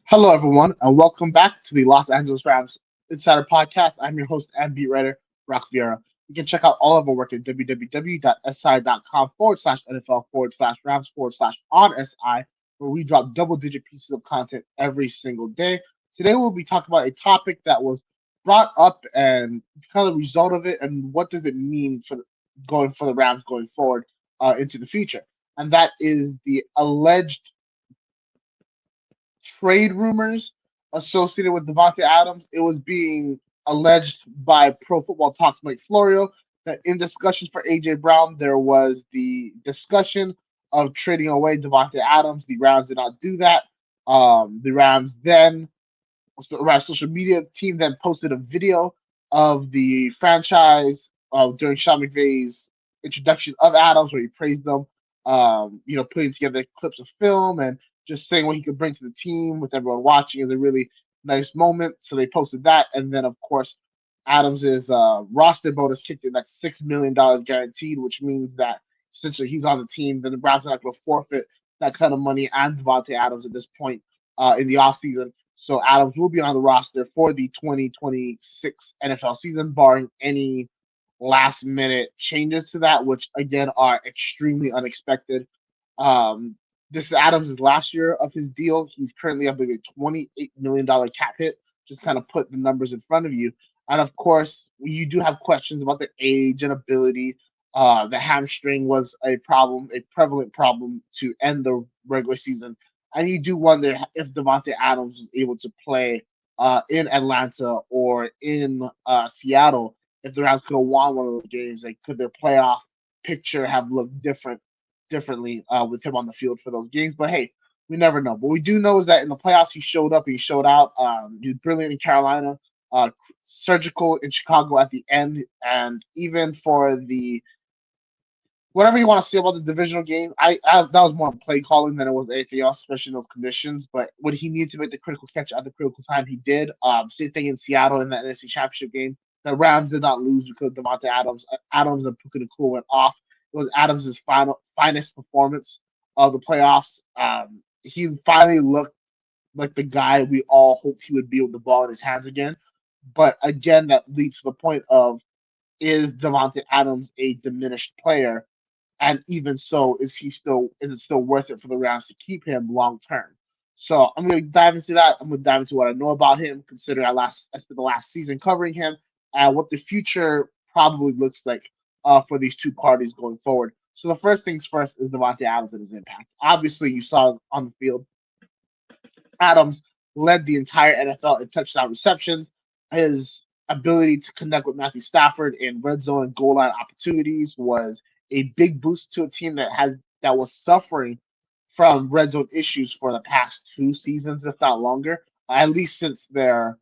Hello, everyone, and welcome back to the Los Angeles Rams Insider Podcast. I'm your host and beat writer, Rock Vieira. You can check out all of our work at www.si.com/NFL/Rams/on SI, where we drop double digit pieces of content every single day. Today, we'll be talking about a topic that was brought up and kind of the result of it, and what does it mean for going for the Rams going forward into the future. And that is the alleged trade rumors associated with Davante Adams. It was being alleged by Pro Football Talks Mike Florio that in discussions for AJ Brown, there was the discussion of trading away Davante Adams. The Rams did not do that. The Rams then, the Rams social media team then posted a video of the franchise during Sean McVay's introduction of Adams, where he praised them. Putting together clips of film and just saying what he could bring to the team with everyone watching is a really nice moment. So they posted that, and then of course Adams's roster bonus kicked in. That's $6 million guaranteed, which means that essentially he's on the team. Then the Browns are not going to forfeit that kind of money and Davante Adams at this point in the offseason. So Adams will be on the roster for the 2026 NFL season, barring any last minute changes to that, which again are extremely unexpected. Um, this is Adams' last year of his deal. He's currently up with a $28 million cap hit. Just kind of put the numbers in front of you. And of course, you do have questions about the age and ability. The hamstring was a problem, a prevalent problem to end the regular season. And you do wonder if Davante Adams was able to play in Atlanta or in Seattle, if the Rams could have won one of those games. Like, could their playoff picture have looked differently with him on the field for those games? But hey, we never know. What we do know is that in the playoffs, he showed up. He showed out. He was brilliant in Carolina, surgical in Chicago at the end, and even for the whatever you want to say about the divisional game, I that was more play calling than it was anything else, especially in those conditions. But when he needed to make the critical catch at the critical time, he did. Same thing in Seattle in that NFC Championship game. The Rams did not lose because Davante Adams and Puka Nacua went off. It was Adams' finest performance of the playoffs. He finally looked like the guy we all hoped he would be with the ball in his hands again. But again, that leads to the point of, is Davante Adams a diminished player? And even so, is it still worth it for the Rams to keep him long term? So I'm going to dive into that. I'm going to dive into what I know about him, considering I spent the last season covering him, and what the future probably looks like for these two parties going forward. So the first things first is Davante Adams and his impact. Obviously, you saw on the field, Adams led the entire NFL in touchdown receptions. His ability to connect with Matthew Stafford in red zone and goal line opportunities was a big boost to a team that was suffering from red zone issues for the past two seasons, if not longer, at least since their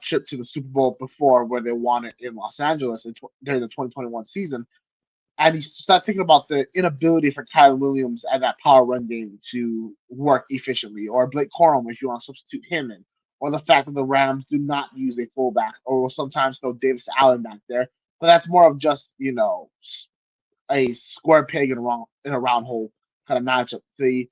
trip to the Super Bowl before, where they won it in Los Angeles during the 2021 season. And you start thinking about the inability for Kyler Williams and that power run game to work efficiently, or Blake Corum if you want to substitute him in, or the fact that the Rams do not use a fullback, or will sometimes throw Davis Allen back there. But that's more of just a square peg in a round hole kind of matchup. The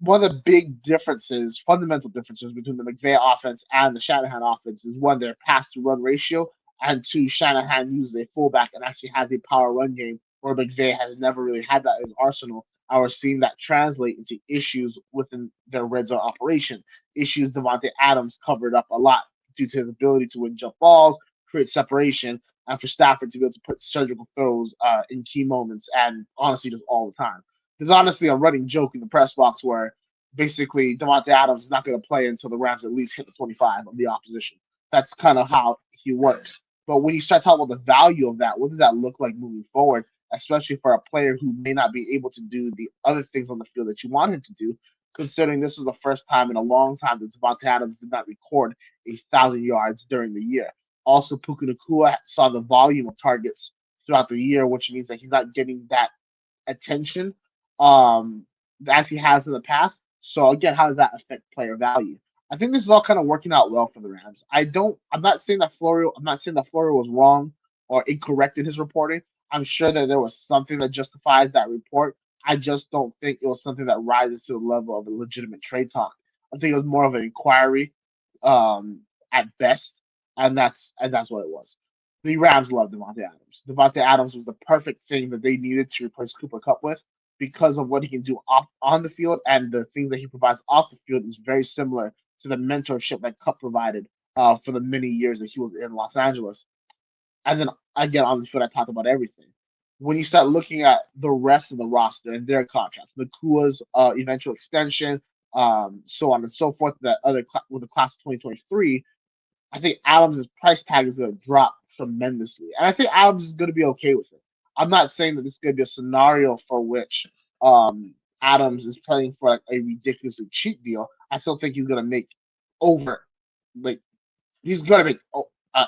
One of the big differences, fundamental differences between the McVay offense and the Shanahan offense is, one, their pass to run ratio, and two, Shanahan uses a fullback and actually has a power run game where McVay has never really had that in his arsenal. And we're seeing that translate into issues within their red zone operation. Issues Davante Adams covered up a lot due to his ability to win jump balls, create separation, and for Stafford to be able to put surgical throws in key moments, and honestly just all the time. There's honestly a running joke in the press box where basically Davante Adams is not going to play until the Rams at least hit the 25 of the opposition. That's kind of how he works. But when you start talking about the value of that, what does that look like moving forward, especially for a player who may not be able to do the other things on the field that you want him to do, considering this was the first time in a long time that Davante Adams did not record 1,000 yards during the year. Also, Puka Nacua saw the volume of targets throughout the year, which means that he's not getting that attention um, as he has in the past. So again, how does that affect player value? I think this is all kind of working out well for the Rams. I'm not saying that Florio was wrong or incorrect in his reporting. I'm sure that there was something that justifies that report. I just don't think it was something that rises to the level of a legitimate trade talk, I think it was more of an inquiry, at best, and that's what it was. The Rams love Davante Adams. Davante Adams was the perfect thing that they needed to replace Cooper Cup with because of what he can do off on the field and the things that he provides off the field is very similar to the mentorship that Cup provided for the many years that he was in Los Angeles. And then again on the field, I talk about everything. When you start looking at the rest of the roster and their contracts, Nakua's eventual extension, so on and so forth, that with the class of 2023, I think Adams' price tag is going to drop tremendously, and I think Adams is going to be okay with it. I'm not saying that this is going to be a scenario for which Adams is playing for like a ridiculously cheap deal. I still think he's going to make over like he's going to make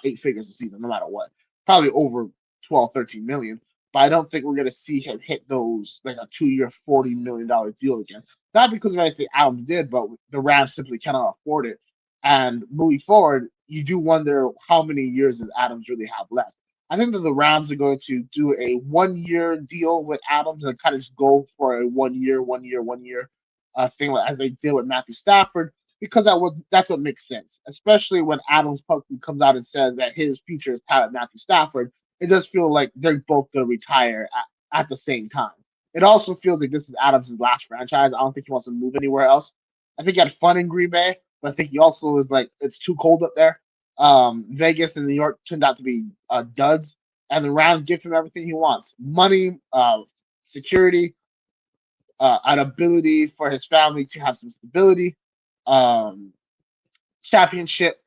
eight figures a season, no matter what. Probably over 12, 13 million. But I don't think we're going to see him hit those like a 2 year, $40 million deal again. Not because of anything Adams did, but the Rams simply cannot afford it. And moving forward, you do wonder how many years does Adams really have left. I think that the Rams are going to do a 1 year deal with Adams and kind of just go for a 1 year, 1 year, 1 year thing like, as they did with Matthew Stafford because that's what makes sense, especially when Adams publicly comes out and says that his future is tied with Matthew Stafford. It does feel like they're both going to retire at the same time. It also feels like this is Adams' last franchise. I don't think he wants to move anywhere else. I think he had fun in Green Bay, but I think he also was like, it's too cold up there. Vegas and New York turned out to be duds, and the Rams give him everything he wants: money, security, an ability for his family to have some stability, um, championship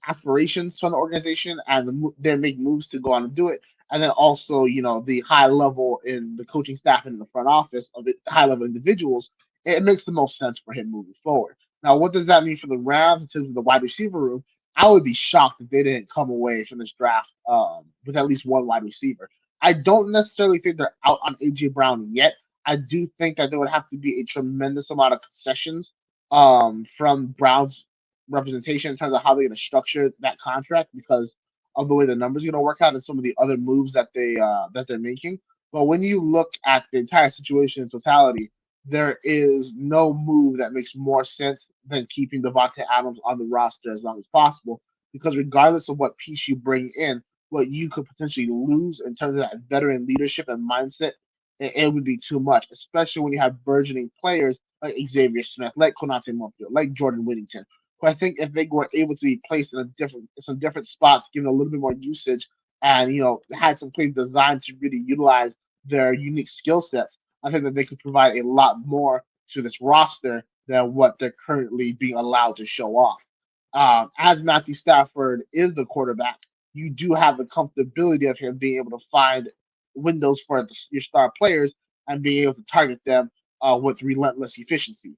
aspirations from the organization, and they make moves to go on and do it. And then also, the high level in the coaching staff and in the front office of the high level individuals, it makes the most sense for him moving forward. Now, what does that mean for the Rams in terms of the wide receiver room? I would be shocked if they didn't come away from this draft with at least one wide receiver. I don't necessarily think they're out on AJ Brown yet. I do think that there would have to be a tremendous amount of concessions from Brown's representation in terms of how they're going to structure that contract because of the way the numbers are going to work out and some of the other moves that they're making. But when you look at the entire situation in totality, there is no move that makes more sense than keeping Davante Adams on the roster as long as possible. Because regardless of what piece you bring in, what you could potentially lose in terms of that veteran leadership and mindset, it would be too much, especially when you have burgeoning players like Xavier Smith, like Konate Monfield, like Jordan Whittington, but I think if they were able to be placed in some different spots, given a little bit more usage, and had some plays designed to really utilize their unique skill sets, I think that they could provide a lot more to this roster than what they're currently being allowed to show off. As Matthew Stafford is the quarterback, you do have the comfortability of him being able to find windows for your star players and being able to target them with relentless efficiency.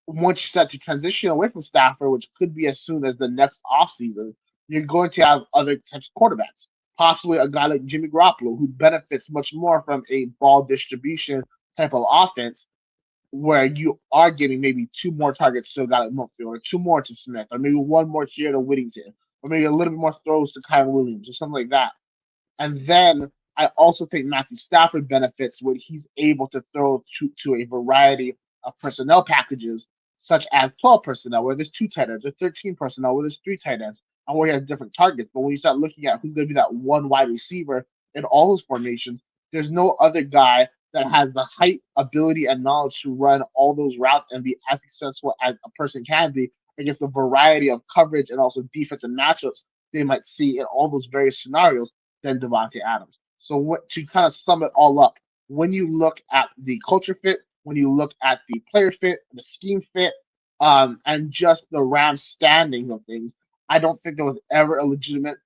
Once you start to transition away from Stafford, which could be as soon as the next offseason, you're going to have other types of quarterbacks. Possibly a guy like Jimmy Garoppolo, who benefits much more from a ball distribution type of offense, where you are getting maybe two more targets to a guy like Monfield, or two more to Smith, or maybe one more here to Whittington, or maybe a little bit more throws to Kyle Williams, or something like that. And then I also think Matthew Stafford benefits when he's able to throw to a variety of personnel packages, such as 12 personnel, where there's two tight ends, or 13 personnel, where there's three tight ends, and where he has different targets. But when you start looking at who's going to be that one wide receiver in all those formations, there's no other guy that has the height, ability, and knowledge to run all those routes and be as successful as a person can be against the variety of coverage and also defensive matchups they might see in all those various scenarios than Davante Adams. So what to kind of sum it all up, when you look at the culture fit, when you look at the player fit, the scheme fit, and just the Rams standing of things, I don't think there was ever a legitimate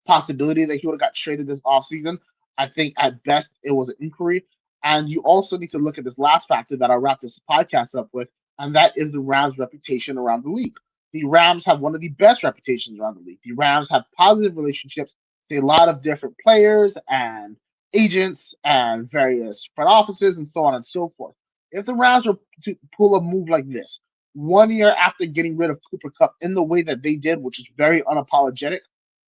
possibility that he would have got traded this offseason. I think at best it was an inquiry. And you also need to look at this last factor that I'll wrap this podcast up with, and that is the Rams' reputation around the league. The Rams have one of the best reputations around the league. The Rams have positive relationships with a lot of different players and agents and various front offices and so on and so forth. If the Rams were to pull a move like this, 1 year after getting rid of Cooper Cup in the way that they did, which is very unapologetic,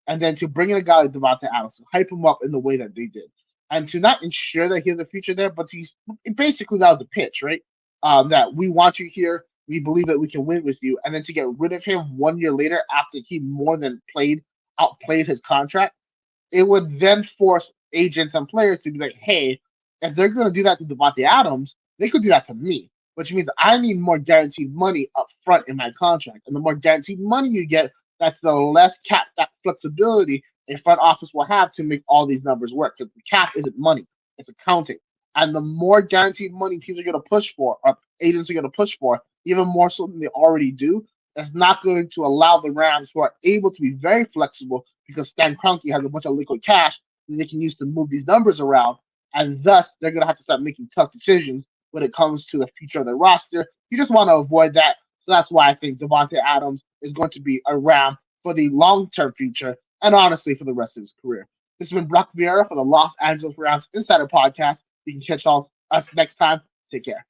and then to bring in a guy like Davante Adams, to hype him up in the way that they did, and to not ensure that he has a future there, but he's basically that was the pitch, right? That we want you here. We believe that we can win with you. And then to get rid of him 1 year later after he more than outplayed his contract, it would then force agents and players to be like, hey, if they're going to do that to Davante Adams, they could do that to me, which means I need more guaranteed money up front in my contract. And the more guaranteed money you get, that's the less cap that flexibility a front office will have to make all these numbers work. Because the cap isn't money, it's accounting. And the more guaranteed money teams are going to push for, or agents are going to push for, even more so than they already do, that's not going to allow the Rams, who are able to be very flexible because Stan Kroenke has a bunch of liquid cash that they can use to move these numbers around, and thus they're going to have to start making tough decisions when it comes to the future of their roster. You just want to avoid that, so that's why I think Davante Adams is going to be around for the long-term future, and honestly for the rest of his career. This has been Brock Vieira for the Los Angeles Rams Insider Podcast. You can catch us next time. Take care.